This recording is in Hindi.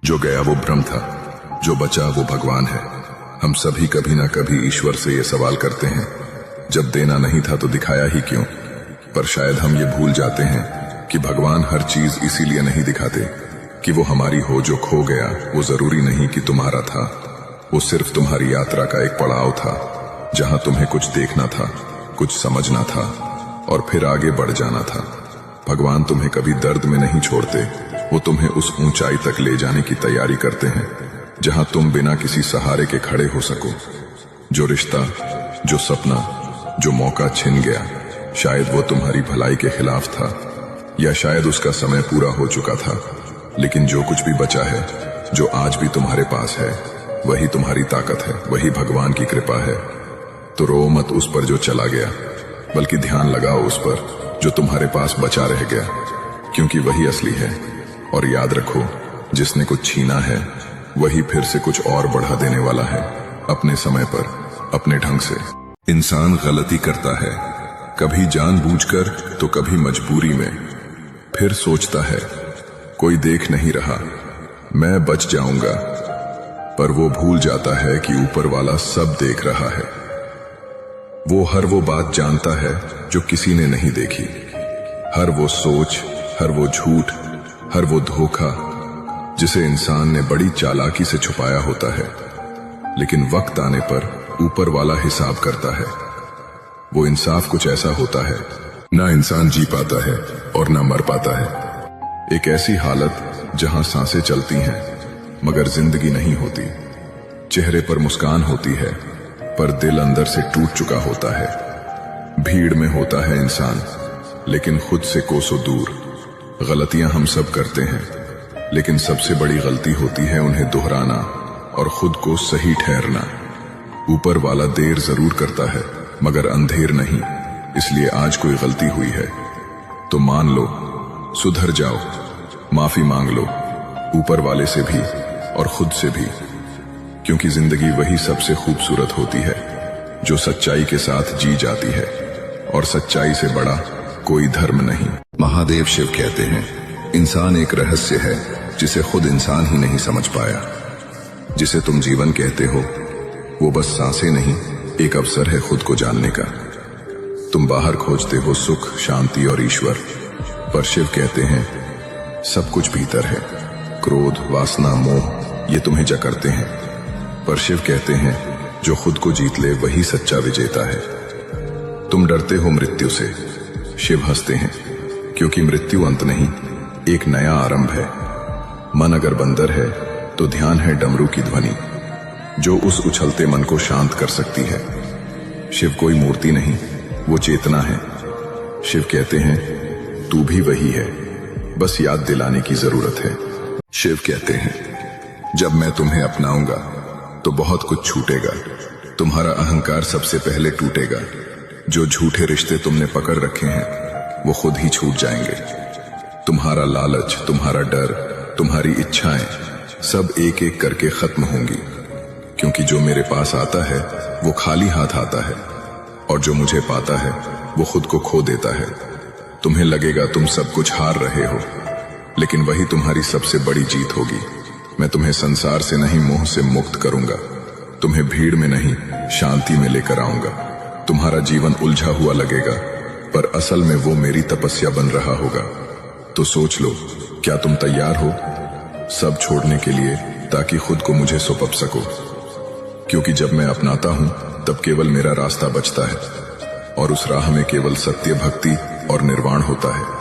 जो गया वो भ्रम था, जो बचा वो भगवान है। हम सभी कभी ना कभी ईश्वर से ये सवाल करते हैं, जब देना नहीं था तो दिखाया ही क्यों। पर शायद हम ये भूल जाते हैं कि भगवान हर चीज इसीलिए नहीं दिखाते कि वो हमारी हो। जो खो गया वो जरूरी नहीं कि तुम्हारा था, वो सिर्फ तुम्हारी यात्रा का एक पड़ाव था, जहां तुम्हें कुछ देखना था, कुछ समझना था और फिर आगे बढ़ जाना था। भगवान तुम्हें कभी दर्द में नहीं छोड़ते, वो तुम्हें उस ऊंचाई तक ले जाने की तैयारी करते हैं जहां तुम बिना किसी सहारे के खड़े हो सको। जो रिश्ता, जो सपना, जो मौका छिन गया, शायद वो तुम्हारी भलाई के खिलाफ था या शायद उसका समय पूरा हो चुका था। लेकिन जो कुछ भी बचा है, जो आज भी तुम्हारे पास है, वही तुम्हारी ताकत है, वही भगवान की कृपा है। तो रो मत उस पर जो चला गया, बल्कि ध्यान लगाओ उस पर जो तुम्हारे पास बचा रह गया, क्योंकि वही असली है। और याद रखो, जिसने कुछ छीना है वही फिर से कुछ और बढ़ा देने वाला है, अपने समय पर, अपने ढंग से। इंसान गलती करता है, कभी जानबूझकर तो कभी मजबूरी में। फिर सोचता है कोई देख नहीं रहा, मैं बच जाऊंगा। पर वो भूल जाता है कि ऊपर वाला सब देख रहा है। वो हर वो बात जानता है जो किसी ने नहीं देखी, हर वो सोच, हर वो झूठ, हर वो धोखा जिसे इंसान ने बड़ी चालाकी से छुपाया होता है। लेकिन वक्त आने पर ऊपर वाला हिसाब करता है। वो इंसाफ कुछ ऐसा होता है, ना इंसान जी पाता है और ना मर पाता है। एक ऐसी हालत जहां सांसें चलती हैं मगर जिंदगी नहीं होती। चेहरे पर मुस्कान होती है पर दिल अंदर से टूट चुका होता है। भीड़ में होता है इंसान लेकिन खुद से कोसों दूर। गलतियां हम सब करते हैं, लेकिन सबसे बड़ी गलती होती है उन्हें दोहराना और खुद को सही ठहरना। ऊपर वाला देर जरूर करता है मगर अंधेर नहीं। इसलिए आज कोई गलती हुई है तो मान लो, सुधर जाओ, माफी मांग लो, ऊपर वाले से भी और खुद से भी। क्योंकि जिंदगी वही सबसे खूबसूरत होती है जो सच्चाई के साथ जी जाती है, और सच्चाई से बड़ा कोई धर्म नहीं। महादेव शिव कहते हैं, इंसान एक रहस्य है जिसे खुद इंसान ही नहीं समझ पाया। जिसे तुम जीवन कहते हो वो बस सांसें नहीं, एक अवसर है खुद को जानने का। तुम बाहर खोजते हो सुख, शांति और ईश्वर, पर शिव कहते हैं सब कुछ भीतर है। क्रोध, वासना, मोह ये तुम्हें जकड़ते हैं, पर शिव कहते हैं जो खुद को जीत ले वही सच्चा विजेता है। तुम डरते हो मृत्यु से, शिव हंसते हैं, क्योंकि मृत्यु अंत नहीं, एक नया आरंभ है। मन अगर बंदर है तो ध्यान है डमरू की ध्वनि, जो उस उछलते मन को शांत कर सकती है। शिव कोई मूर्ति नहीं, वो चेतना है। शिव कहते हैं तू भी वही है, बस याद दिलाने की जरूरत है। शिव कहते हैं जब मैं तुम्हें अपनाऊंगा तो बहुत कुछ छूटेगा। तुम्हारा अहंकार सबसे पहले टूटेगा। जो झूठे रिश्ते तुमने पकड़ रखे हैं वो खुद ही छूट जाएंगे। तुम्हारा लालच, तुम्हारा डर, तुम्हारी इच्छाएं सब एक एक करके खत्म होंगी। क्योंकि जो मेरे पास आता है वो खाली हाथ आता है, और जो मुझे पाता है वो खुद को खो देता है। तुम्हें लगेगा तुम सब कुछ हार रहे हो, लेकिन वही तुम्हारी सबसे बड़ी जीत होगी। मैं तुम्हें संसार से नहीं, मोह से मुक्त करूंगा। तुम्हें भीड़ में नहीं, शांति में लेकर आऊंगा। तुम्हारा जीवन उलझा हुआ लगेगा, पर असल में वो मेरी तपस्या बन रहा होगा। तो सोच लो, क्या तुम तैयार हो सब छोड़ने के लिए, ताकि खुद को मुझे सौंप सको? क्योंकि जब मैं अपनाता हूं तब केवल मेरा रास्ता बचता है, और उस राह में केवल सत्य, भक्ति और निर्वाण होता है।